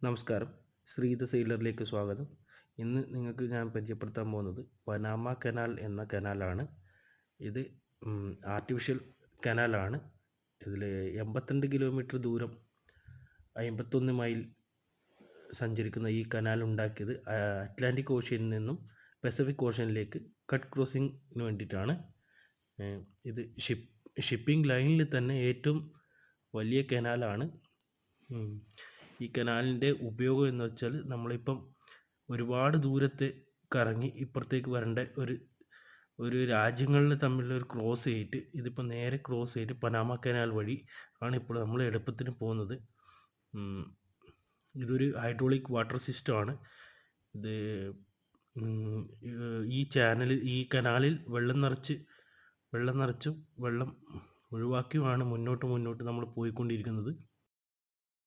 നമസ്കാരം. ശ്രീ സെയിലറിലേക്ക് സ്വാഗതം. ഇന്ന് നിങ്ങൾക്ക് ഞാൻ പരിചയപ്പെടുത്താൻ പോകുന്നത് പനാമ കനാൽ എന്ന കനാലാണ്. ഇത് ആർട്ടിഫിഷ്യൽ കനാലാണ്. ഇതിൽ 82 കിലോമീറ്റർ ദൂരം 51 മൈൽ സഞ്ചരിക്കുന്ന ഈ കനാൽ ഉണ്ടാക്കിയത് അറ്റ്ലാന്റിക് ഓഷ്യനിൽ നിന്നും പസഫിക് ഓഷ്യനിലേക്ക് കട്ട് ക്രോസിങ്ങിന് വേണ്ടിയിട്ടാണ്. ഇത് ഷിപ്പിംഗ് ലൈനിൽ തന്നെ ഏറ്റവും വലിയ കനാലാണ്. ഈ കനാലിൻ്റെ ഉപയോഗം എന്ന് വെച്ചാൽ നമ്മളിപ്പം ഒരുപാട് ദൂരത്തെ കറങ്ങി ഇപ്പുറത്തേക്ക് വരേണ്ട ഒരു രാജ്യങ്ങളിൽ തമ്മിലുള്ള ഒരു ക്രോസ് ചെയ്തിട്ട് ഇതിപ്പോൾ നേരെ ക്രോസ് ചെയ്തിട്ട് പനാമ കനാൽ വഴി ആണ് ഇപ്പോൾ നമ്മൾ എളുപ്പത്തിന് പോകുന്നത്. ഇതൊരു ഹൈഡ്രോളിക് വാട്ടർ സിസ്റ്റമാണ്. ഇത് ഈ കനാലിൽ വെള്ളം നിറച്ചും വെള്ളം ഒഴിവാക്കിയുമാണ് മുന്നോട്ട് നമ്മൾ പോയിക്കൊണ്ടിരിക്കുന്നത്.